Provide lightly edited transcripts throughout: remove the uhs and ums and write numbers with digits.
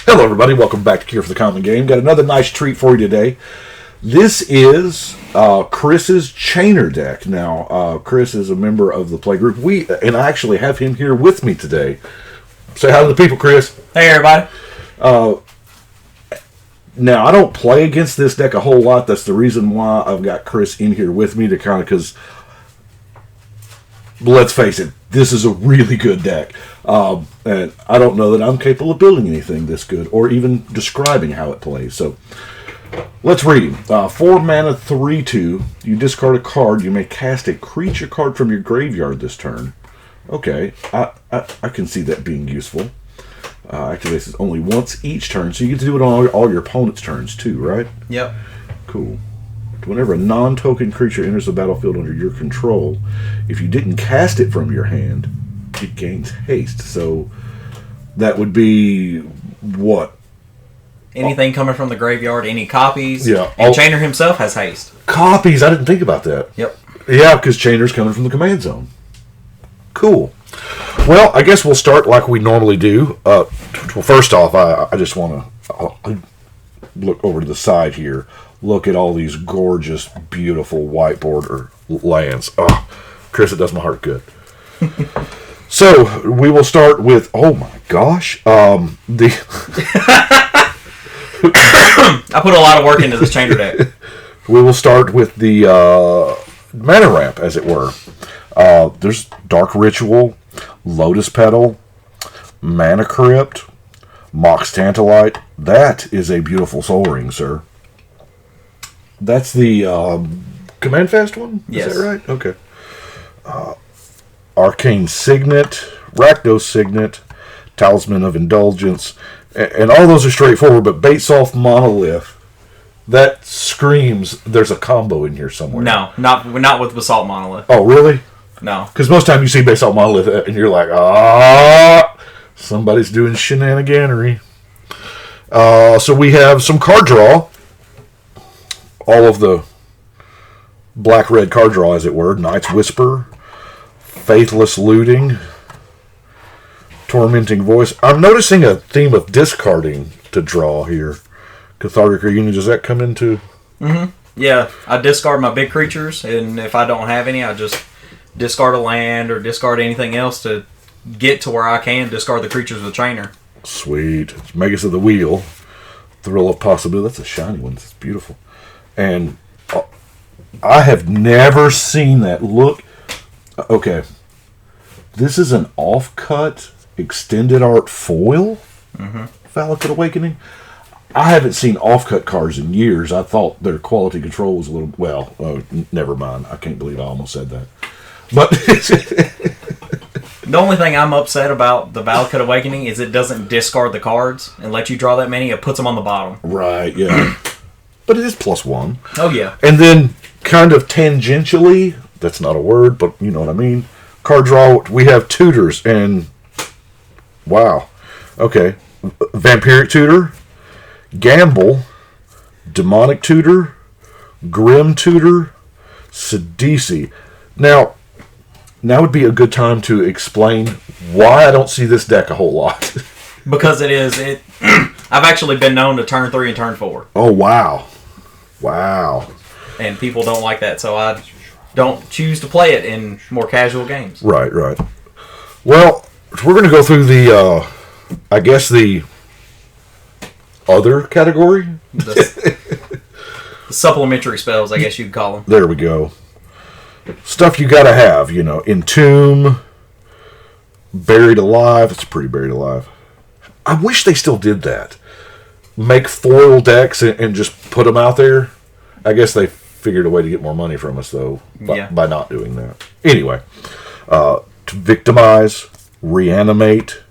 Hello, everybody. Welcome back to Cure for the Common Game. Got another nice treat for you today. This is Chris's Chainer deck. Now, Chris is a member of the play group. I actually have him here with me today. Say hi to the people, Chris. Hey, everybody. Now, I don't play against this deck a whole lot. That's the reason why I've got Chris in here with me to kind of, because let's face it, this is a really good deck. And I don't know that I'm capable of building anything this good or even describing how it plays. So let's read him. 4 mana, 3/2. You discard a card. You may cast a creature card from your graveyard this turn. Okay, I can see that being useful. Activates this only once each turn, so you get to do it on all your opponent's turns too, right? Yep. Cool. Whenever a non-token creature enters the battlefield under your control, if you didn't cast it from your hand, it gains haste. So that would be what? Anything coming from the graveyard, any copies. Yeah. And Chainer himself has haste. Copies? I didn't think about that. Yep. Yeah, because Chainer's coming from the command zone. Cool. Well, I guess we'll start like we normally do. Well, first off, I just want to look over to the side here. Look at all these gorgeous, beautiful white border lands. Oh, Chris, it does my heart good. So, we will start with, oh my gosh, I put a lot of work into this Chainer deck. We will start with the mana ramp, as it were. There's Dark Ritual, Lotus Petal, Mana Crypt, Mox Tantalite. That is a beautiful Soul Ring, sir. That's the Command Fast one? Yes. Is that right? Okay. Arcane Signet, Rakdos Signet, Talisman of Indulgence, and all those are straightforward, but Baitsoft Monolith, that screams there's a combo in here somewhere. No, not with Basalt Monolith. Oh, really? No. Because most time you see Basalt Monolith and you're like, somebody's doing shenaniganery. So we have some card draw. All of the black-red card draw, as it were. Night's Whisper, Faithless Looting, Tormenting Voice. I'm noticing a theme of discarding to draw here. Cathartic Reunion, does that come into... Mm-hmm. Yeah, I discard my big creatures, and if I don't have any, I just discard a land or discard anything else to get to where I can discard the creatures with Chainer. Sweet. It's Magus of the Wheel. Thrill of Possibility. That's a shiny one. It's beautiful. And I have never seen that. Look. Okay. This is an off-cut extended art foil? Mm-hmm. Valakut Awakening? I haven't seen off-cut cards in years. I thought their quality control was a little... Well, never mind. I can't believe I almost said that. But... The only thing I'm upset about the Valakut Awakening is it doesn't discard the cards and let you draw that many. It puts them on the bottom. Right, yeah. But it is +1. Oh, yeah. And then, kind of tangentially, that's not a word, but you know what I mean, card draw, we have tutors, and wow. Okay. Vampiric Tutor, Gamble, Demonic Tutor, Grim Tutor, Sidisi. Now would be a good time to explain why I don't see this deck a whole lot. Because I've actually been known to turn 3 and turn 4. Oh, wow. Wow. And people don't like that, so I don't choose to play it in more casual games. Right. Well, we're going to go through the, I guess the other category? The supplementary spells, I guess you'd call them. There we go. Stuff you gotta have, Entomb, Buried Alive. It's pretty Buried Alive. I wish they still did that. Make foil decks and just put them out there. I guess they figured a way to get more money from us, though, by not doing that. Anyway, to Victimize, Reanimate,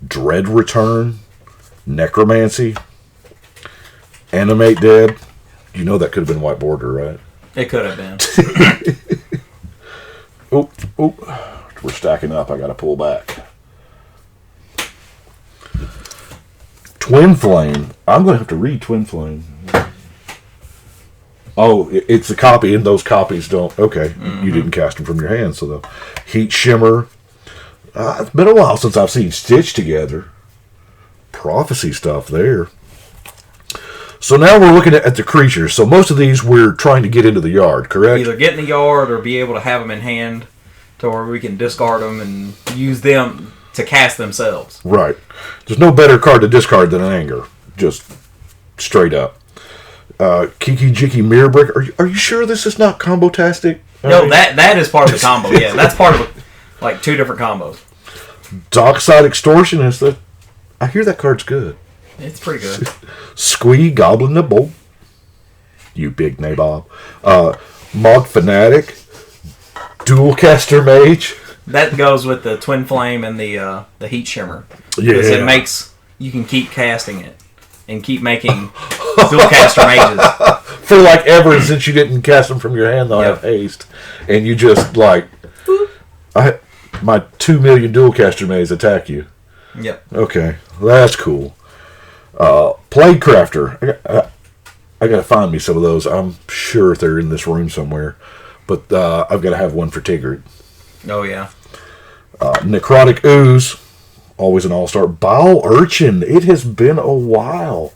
Dread Return, Necromancy, Animate Dead. You know that could have been white border, right? It could have been. Oh, we're stacking up. I got to pull back. Twin Flame. I'm going to have to read Twin Flame. Oh, it's a copy, and those copies don't... Okay, You didn't cast them from your hand, so the Heat Shimmer. It's been a while since I've seen Stitch together. prophecy stuff there. So now we're looking at the creatures. So most of these we're trying to get into the yard, correct? Either get in the yard or be able to have them in hand to where we can discard them and use them to cast themselves. Right. There's no better card to discard than an anger. Just straight up. Kiki Jiki Mirror Breaker. Are you sure this is not combo-tastic? No, that is part of the combo. Yeah, that's part of like 2 different combos. Dockside Extortionist. I hear that card's good. It's pretty good. Squee Goblin Nibble. You big nabob. Mog Fanatic. Dualcaster Mage. That goes with the Twin Flame and the Heat Shimmer. Yeah. Because it makes... You can keep casting it. And keep making Dualcaster Mages. For like ever since you didn't cast them from your hand, they'll have haste. And you just like... my 2 million Dualcaster Mages attack you. Yep. Okay. That's cool. Plague Crafter. I gotta find me some of those. I'm sure they're in this room somewhere. But I've got to have one for Tigard. Oh, yeah. Necrotic Ooze. Always an all-star. Baul Urchin. It has been a while.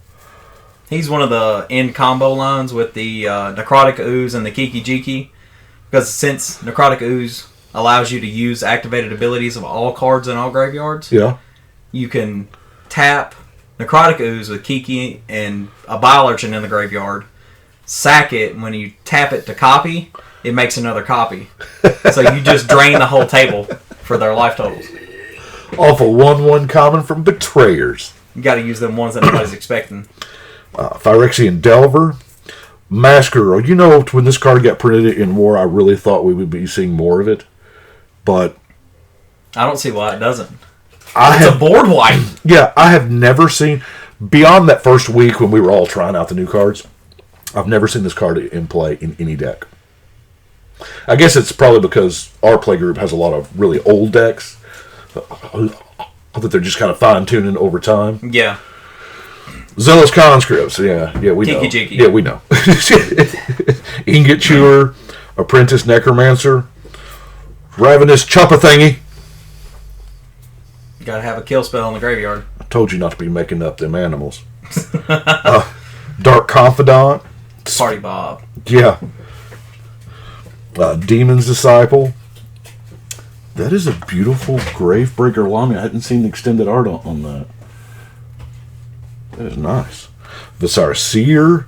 He's one of the end combo lines with the Necrotic Ooze and the Kiki Jiki. Because since Necrotic Ooze allows you to use activated abilities of all cards in all graveyards, you can tap Necrotic Ooze with Kiki and a Baul Urchin in the graveyard, sack it, and when you tap it to copy, it makes another copy. So you just drain the whole table for their life totals. Off a 1/1 common from Betrayers. You got to use them ones that nobody's expecting. Phyrexian Delver. Masker. You know, when this card got printed in War, I really thought we would be seeing more of it. But I don't see why it doesn't. It's a board wipe. Yeah, I have never seen, beyond that first week when we were all trying out the new cards, I've never seen this card in play in any deck. I guess it's probably because our play group has a lot of really old decks that they're just kind of fine-tuning over time. Yeah. Zealous Conscripts. Yeah, we know. Kiki Jiki. Yeah, we know. Ingot Chewer, Apprentice Necromancer, Ravenous Choppa-Thingy. You gotta have a kill spell in the graveyard. I told you not to be making up them animals. Dark Confidant. Party Bob. Yeah. Demon's Disciple. That is a beautiful Gravebreaker Lami. I hadn't seen extended art on that. That is nice. Visara Seer.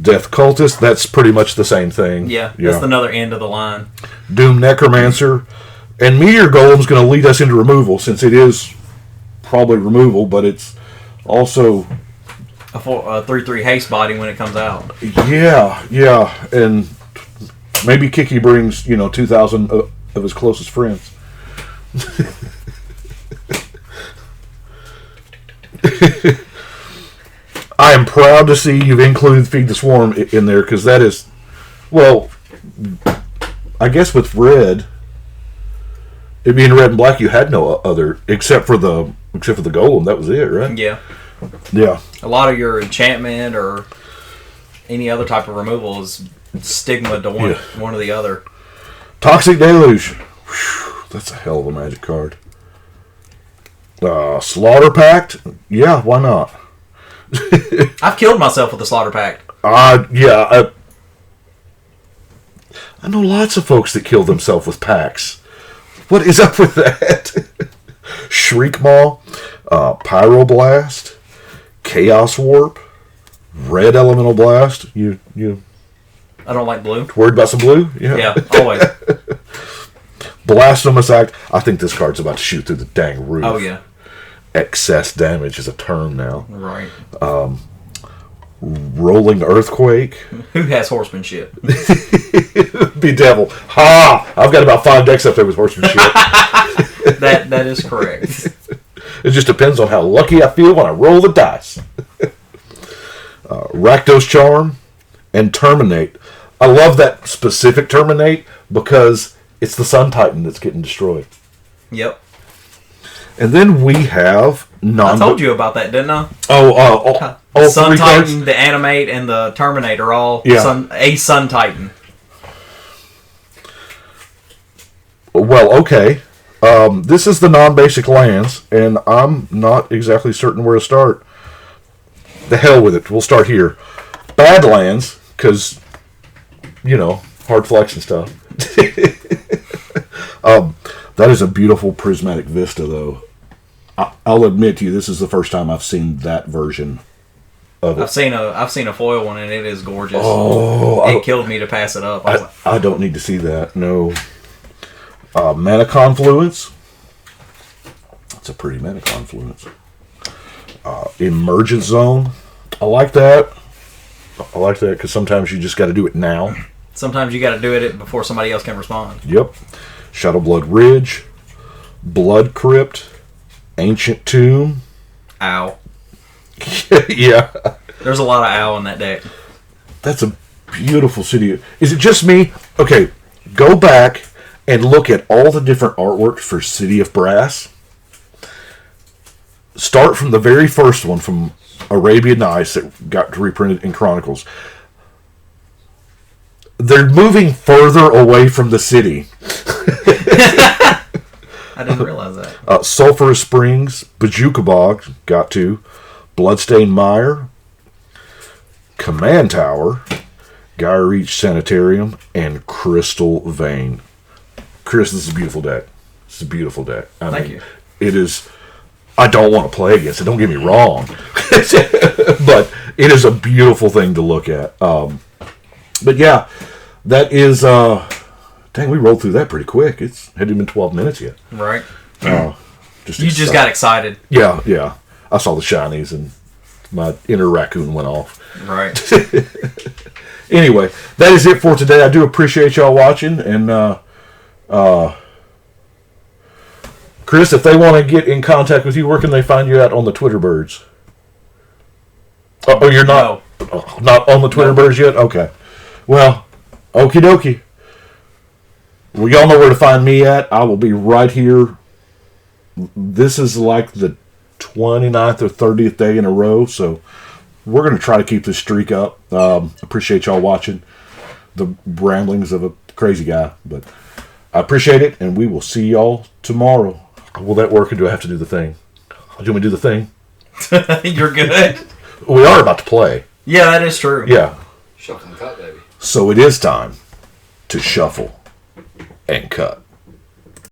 Death Cultist. That's pretty much the same thing. Yeah, that's another end of the line. Doom Necromancer. And Meteor Golem's going to lead us into removal, since it is probably removal, but it's also a 3/3 haste body when it comes out. Yeah. And maybe Kiki brings, 2,000 of his closest friends. I am proud to see you've included Feed the Swarm in there, because that is, well, I guess with red, it being red and black, you had no other except for the golem. That was it, right? Yeah. Yeah. A lot of your enchantment or any other type of removal is stigma to one or the other. Toxic Deluge. Whew, that's a hell of a magic card. Slaughter Pact. Yeah, why not? I've killed myself with the Slaughter Pact. Yeah. I know lots of folks that kill themselves with packs. What is up with that? Shriek Maw, Pyroblast, Chaos Warp, Red Elemental Blast. You I don't like blue. Worried about some blue? Yeah, always. Blasphemous Act. I think this card's about to shoot through the dang roof. Oh, yeah. Excess damage is a term now. Right. Rolling Earthquake. Who has horsemanship? Bedevil. Ha! I've got about 5 decks up there with horsemanship. That is correct. It just depends on how lucky I feel when I roll the dice. Rakdos Charm and Terminate. I love that specific Terminate because it's the Sun Titan that's getting destroyed. Yep. And then we have I told you about that, didn't I? All Sun 3 Titan, cards? the Animate, and the Terminate are all Sun Titan. Well, okay. This is the non-basic lands, and I'm not exactly certain where to start. The hell with it. We'll start here. Badlands, because, hard flex and stuff. That is a beautiful prismatic vista, though. I'll admit to you, this is the first time I've seen that version of it. I've seen a foil one, and it is gorgeous. Oh, it killed me to pass it up. I don't need to see that. No. Mana Confluence. That's a pretty Mana Confluence. Emergent Zone. I like that. Because sometimes you just got to do it now. Sometimes you got to do it before somebody else can respond. Yep. Shadowblood Ridge. Blood Crypt. Ancient Tomb. Ow. Yeah. There's a lot of owl in that deck. That's a beautiful city. Is it just me? Okay, go back and look at all the different artwork for City of Brass. Start from the very first one from Arabian Nights that got reprinted in Chronicles. They're moving further away from the city. I didn't realize that. Sulphurous Springs, Bajuka Bog, got to. Bloodstained Mire, Command Tower, Guy Reach Sanitarium, and Crystal Vein. Chris, this is a beautiful deck. It's a beautiful deck. Thank you. It is. I don't want to play against it. Don't get me wrong, but it is a beautiful thing to look at. But yeah, that is. Dang, we rolled through that pretty quick. It's hadn't even been 12 minutes yet. Right. You just got excited. Yeah. I saw the shinies and my inner raccoon went off. Right. Anyway, that is it for today. I do appreciate y'all watching. And Chris, if they want to get in contact with you, where can they find you at on the Twitter birds? Oh, you're not not on the Twitter birds yet? Okay. Well, okie dokie. Well, y'all know where to find me at. I will be right here. This is like the 29th or 30th day in a row, so we're going to try to keep this streak up. Appreciate y'all watching the ramblings of a crazy guy, but I appreciate it, and we will see y'all tomorrow. Will that work, or do I have to do the thing? Do you want me to do the thing? You're good. We are about to play. Yeah, that is true. Yeah. Shuffle and cut, baby. So it is time to shuffle and cut.